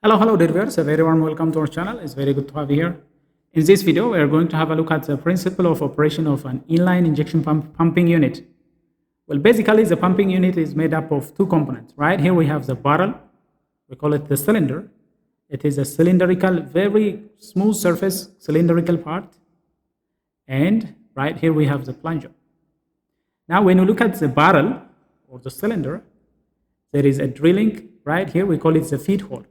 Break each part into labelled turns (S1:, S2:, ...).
S1: Hello dear viewers, a very warm welcome to our channel. It's very good to have you here. In this video, we are going to have a look at the principle of operation of an inline injection pumping unit. Well, basically, the pumping unit is made up of two components. Right here we have the barrel, we call it the cylinder. It is a cylindrical, very smooth surface cylindrical part. And right here we have the plunger. Now, when you look at the barrel or the cylinder, there is a drilling. Right here we call it the feed hole.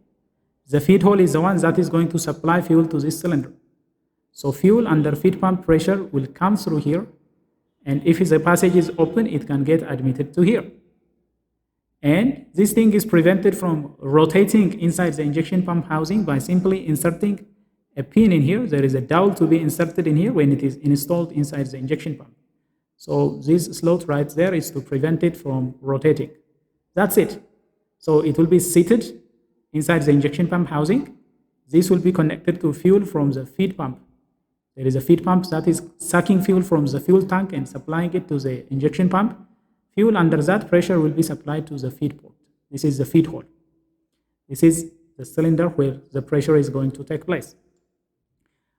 S1: The feed hole is the one that is going to supply fuel to this cylinder. So fuel under feed pump pressure will come through here, and if the passage is open, it can get admitted to here. And this thing is prevented from rotating inside the injection pump housing by simply inserting a pin in here. There is a dowel to be inserted in here when it is installed inside the injection pump. So this slot right there is to prevent it from rotating. That's it. So it will be seated inside the injection pump housing. This will be connected to fuel from the feed pump. There is a feed pump that is sucking fuel from the fuel tank and supplying it to the injection pump. Fuel under that pressure will be supplied to the feed port. This is the feed hole. This is the cylinder where the pressure is going to take place.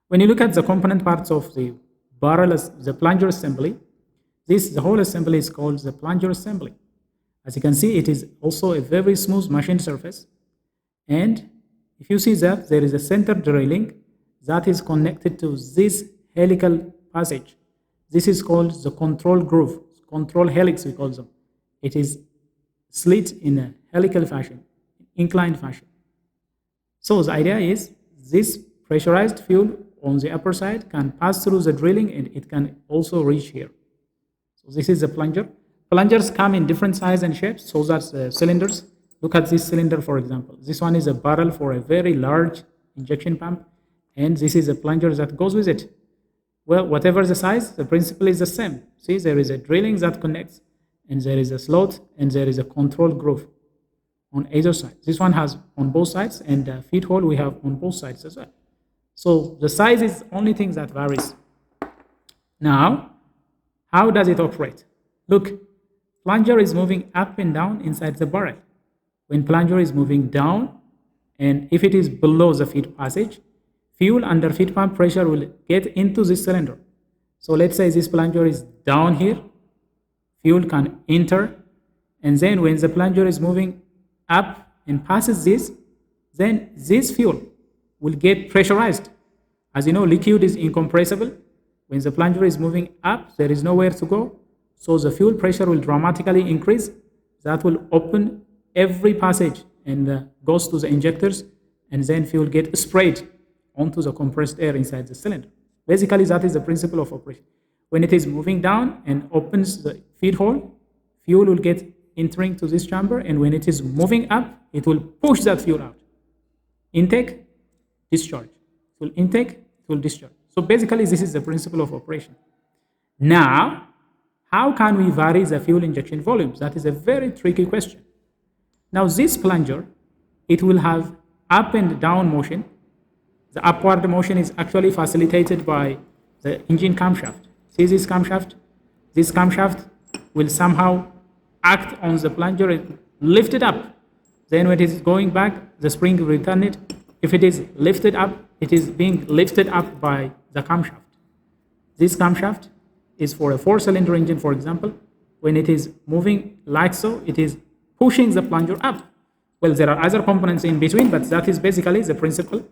S1: When you look at the component parts of the barrel, the plunger assembly, the whole assembly is called the plunger assembly. As you can see, it is also a very smooth machined surface. And if you see that, there is a center drilling that is connected to this helical passage. This is called the control groove, control helix we call them. It is slit in a helical fashion, inclined fashion. So the idea is this pressurized fuel on the upper side can pass through the drilling and it can also reach here. So this is the plunger. Plungers come in different size and shapes, so that's the cylinders. Look at this cylinder, for example. This one is a barrel for a very large injection pump, and this is a plunger that goes with it. Well, whatever the size, the principle is the same. See, there is a drilling that connects, and there is a slot, and there is a control groove on either side. This one has on both sides, and the feed hole we have on both sides as well. So the size is the only thing that varies. Now, how does it operate? Look, plunger is moving up and down inside the barrel. When plunger is moving down, and if it is below the feed passage, fuel under feed pump pressure will get into this cylinder. So let's say this plunger is down here, fuel can enter, and then when the plunger is moving up and passes this, then this fuel will get pressurized. As you know, liquid is incompressible. When the plunger is moving up, there is nowhere to go, so the fuel pressure will dramatically increase. That will open every passage and goes to the injectors, and then fuel get sprayed onto the compressed air inside the cylinder. Basically, that is the principle of operation. When it is moving down and opens the feed hole, fuel will get entering to this chamber, and when it is moving up, it will push that fuel out. Intake, discharge. It will intake, it will discharge. So basically, this is the principle of operation. Now, how can we vary the fuel injection volumes? That is a very tricky question. Now this plunger, it will have up and down motion. The upward motion is actually facilitated by the engine camshaft. See this camshaft? This camshaft will somehow act on the plunger and lift it up. Then when it is going back, the spring will return it. If it is lifted up, it is being lifted up by the camshaft. This camshaft is for a 4-cylinder engine, for example. When it is moving like so, it is pushing the plunger up. Well, there are other components in between, but that is basically the principle.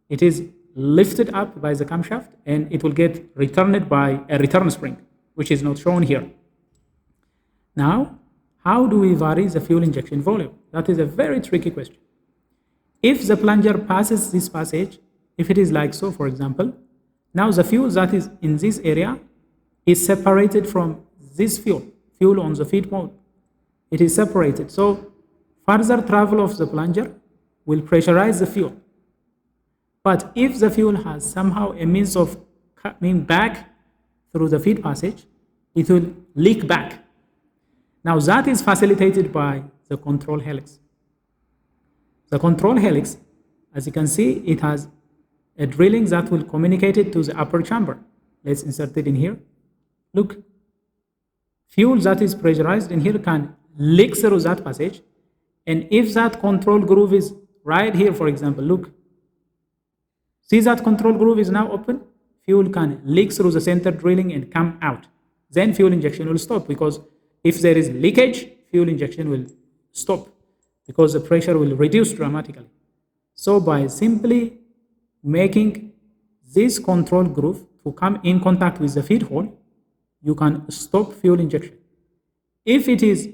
S1: It is lifted up by the camshaft, and it will get returned by a return spring, which is not shown here. Now, how do we vary the fuel injection volume? That is a very tricky question. If the plunger passes this passage, if it is like so, for example, now the fuel that is in this area is separated from this fuel on the feed mode. It is separated. So further travel of the plunger will pressurize the fuel. But if the fuel has somehow a means of coming back through the feed passage, it will leak back. Now that is facilitated by the control helix. The control helix, as you can see, it has a drilling that will communicate it to the upper chamber. Let's insert it in here. Look, fuel that is pressurized in here can leak through that passage, and if that control groove is right here, for example, look. See that control groove is now open? Fuel can leak through the center drilling and come out. Then fuel injection will stop, because if there is leakage, fuel injection will stop because the pressure will reduce dramatically. So by simply making this control groove to come in contact with the feed hole, you can stop fuel injection. If it is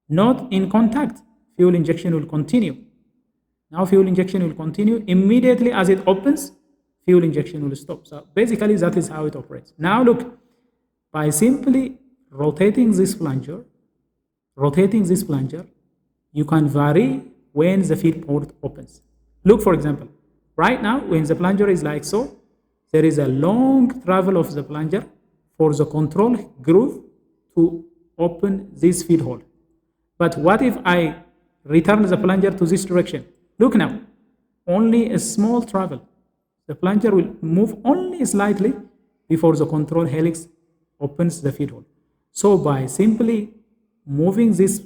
S1: not in contact, fuel injection will continue. Now fuel injection will continue. Immediately as it opens, fuel injection will stop. So basically that is how it operates. Now look, by simply rotating this plunger, you can vary when the feed port opens. Look, for example, right now when the plunger is like so, there is a long travel of the plunger for the control groove to open this feed hole. But what if I return the plunger to this direction? Look now, only a small travel. The plunger will move only slightly before the control helix opens the feed hole. So by simply moving this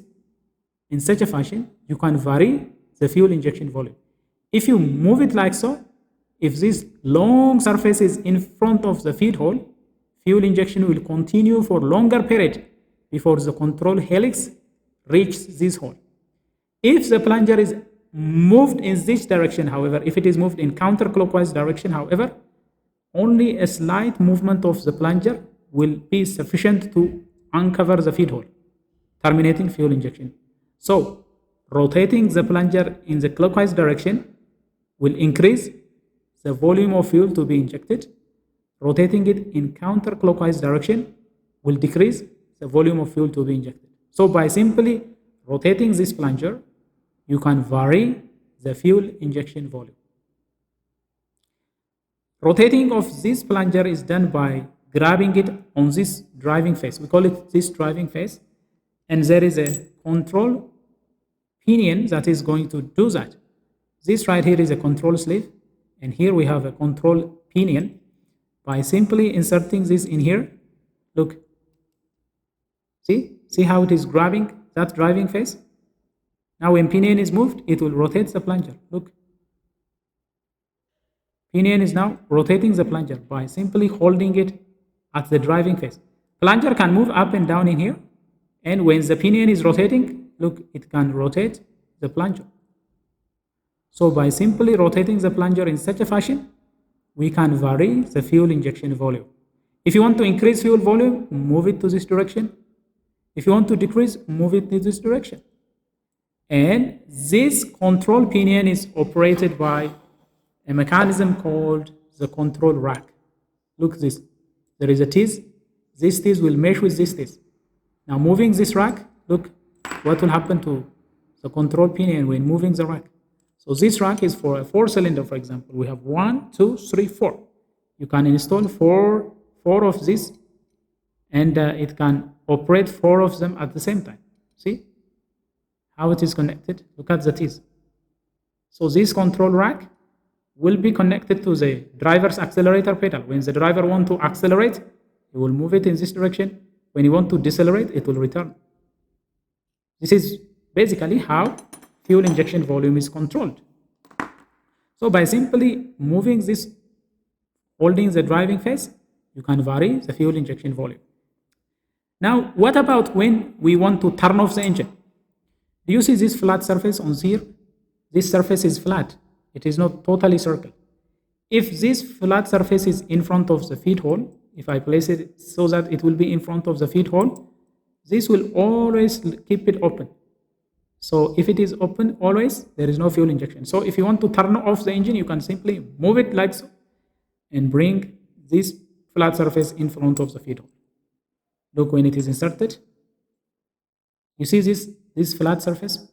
S1: in such a fashion, you can vary the fuel injection volume. If you move it like so, if this long surface is in front of the feed hole, fuel injection will continue for longer period before the control helix reaches this hole. If the plunger is moved in this direction, however, if it is moved in counterclockwise direction, however, only a slight movement of the plunger will be sufficient to uncover the feed hole, terminating fuel injection. So, rotating the plunger in the clockwise direction will increase the volume of fuel to be injected. Rotating it in counterclockwise direction will decrease the volume of fuel to be injected. So, by simply rotating this plunger, you can vary the fuel injection volume. Rotating of this plunger is done by grabbing it on this driving face. We call it this driving face. And there is a control pinion that is going to do that. This right here is a control sleeve. And here we have a control pinion. By simply inserting this in here, look. See how it is grabbing that driving face? Now when pinion is moved, it will rotate the plunger. Look. Pinion is now rotating the plunger by simply holding it at the driving face. Plunger can move up and down in here. And when the pinion is rotating, look, it can rotate the plunger. So by simply rotating the plunger in such a fashion, we can vary the fuel injection volume. If you want to increase fuel volume, move it to this direction. If you want to decrease, move it to this direction. And this control pinion is operated by a mechanism called the control rack. Look at this. There is a teeth. This teeth will mesh with this teeth. Now moving this rack, look what will happen to the control pinion when moving the rack. So this rack is for a 4-cylinder, for example. We have 1, 2, 3, 4. You can install four of these, and it can operate 4 of them at the same time. See how it is connected? Look at the teeth. So this control rack will be connected to the driver's accelerator pedal. When the driver wants to accelerate, he will move it in this direction. When you want to decelerate, it will return. This is basically how fuel injection volume is controlled. So by simply moving this, holding the driving face, you can vary the fuel injection volume. Now, what about when we want to turn off the engine? Do you see this flat surface on here? This surface is flat. It is not totally circle. If this flat surface is in front of the feed hole, if I place it so that it will be in front of the feed hole, this will always keep it open. So if it is open always, there is no fuel injection. So if you want to turn off the engine, you can simply move it like so and bring this flat surface in front of the feed hole. Look when it is inserted. You see this flat surface?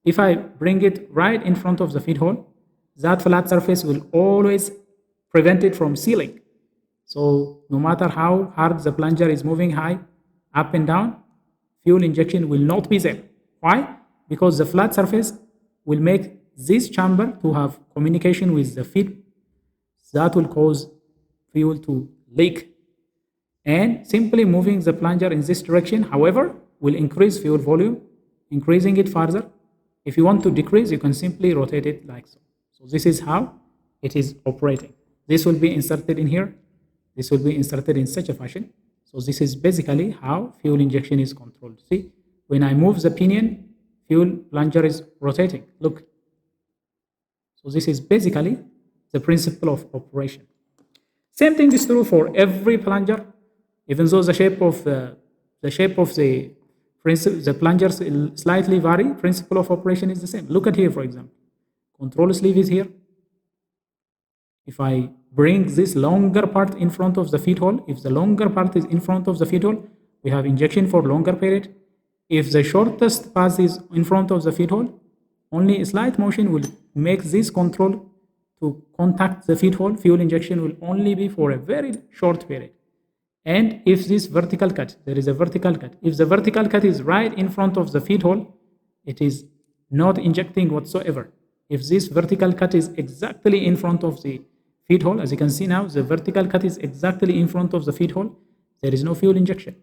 S1: If I bring it right in front of the feed hole, that flat surface will always prevent it from sealing. So no matter how hard the plunger is moving high, up and down, fuel injection will not be there. Why? Because the flat surface will make this chamber to have communication with the feed. That will cause fuel to leak. And simply moving the plunger in this direction, however, will increase fuel volume. Increasing it further If you want to decrease, you can simply rotate it like so. So this is how it is operating. This will be inserted in here. This will be inserted in such a fashion. So this is basically how fuel injection is controlled. See, when I move the pinion, fuel plunger is rotating. Look. So this is basically the principle of operation. Same thing is true for every plunger, even though the shape of the plungers slightly vary. Principle of operation is the same. Look at here, for example. Control sleeve is here. If I bring this longer part in front of the feed hole, if the longer part is in front of the feed hole, we have injection for longer period. If the shortest path is in front of the feed hole, only a slight motion will make this control to contact the feed hole. Fuel injection will only be for a very short period. And if this vertical cut, there is a vertical cut. If the vertical cut is right in front of the feed hole, it is not injecting whatsoever. If this vertical cut is exactly in front of the feed hole, as you can see now, the vertical cut is exactly in front of the feed hole, there is no fuel injection.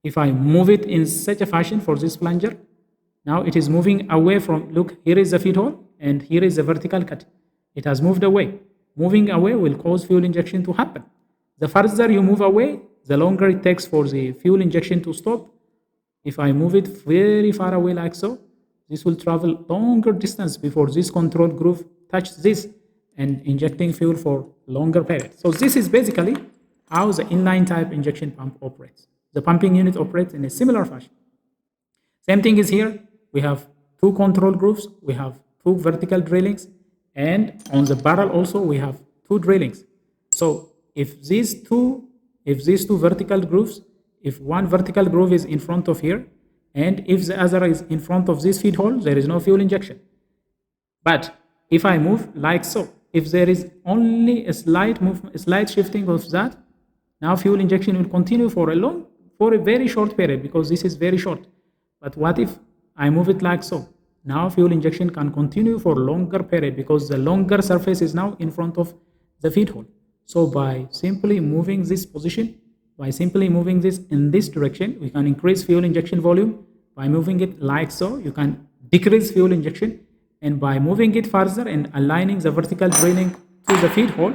S1: If I move it in such a fashion for this plunger, now it is moving away from, look, here is the feed hole and here is the vertical cut. It has moved away. Moving away will cause fuel injection to happen. The further you move away, the longer it takes for the fuel injection to stop. If I move it very far away like so, this will travel longer distance before this control groove touches this and injecting fuel for longer period. So this is basically how the inline type injection pump operates. The pumping unit operates in a similar fashion. Same thing is here. We have two control grooves. We have two vertical drillings. And on the barrel also, we have two drillings. So if these two vertical grooves, if one vertical groove is in front of here, and if the other is in front of this feed hole, there is no fuel injection. But if I move like so, if there is only a slight movement, a slight shifting of that, now fuel injection will continue for a very short period, because this is very short. But what if I move it like so? Now fuel injection can continue for longer period, because the longer surface is now in front of the feed hole. So by simply moving this position, by simply moving this in this direction, we can increase fuel injection volume. By moving it like so, you can decrease fuel injection. And by moving it further and aligning the vertical drilling to the feed hole,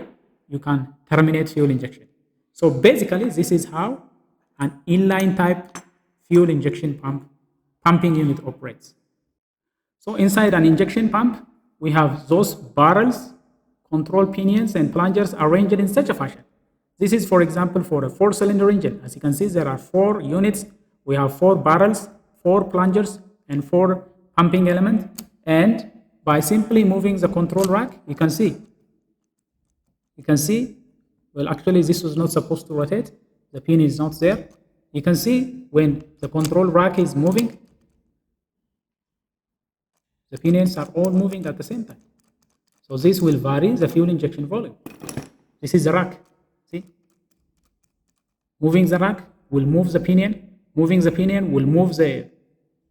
S1: you can terminate fuel injection. So basically, this is how an inline type fuel injection pumping unit operates. So inside an injection pump, we have those barrels, control pinions, and plungers arranged in such a fashion. This is, for example, for a 4-cylinder engine. As you can see, there are 4 units. We have 4 barrels, 4 plungers, and 4 pumping elements. And by simply moving the control rack, you can see, well, actually, this was not supposed to rotate. The pin is not there. You can see when the control rack is moving, the pinions are all moving at the same time. So this will vary the fuel injection volume. This is the rack. See? Moving the rack will move the pinion. Moving the pinion will move the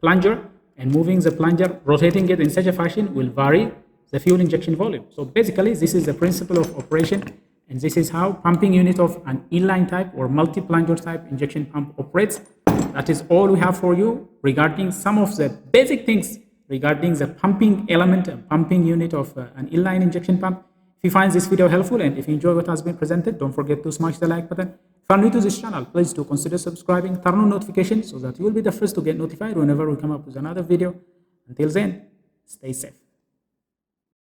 S1: plunger. And moving the plunger, rotating it in such a fashion, will vary the fuel injection volume. So basically, this is the principle of operation. And this is how pumping unit of an inline type or multi-plunger type injection pump operates. That is all we have for you regarding some of the basic things regarding the pumping element and pumping unit of an inline injection pump. If you find this video helpful and if you enjoy what has been presented, don't forget to smash the like button. If you are new to this channel, please do consider subscribing, turn on notifications so that you will be the first to get notified whenever we come up with another video. Until then, stay safe.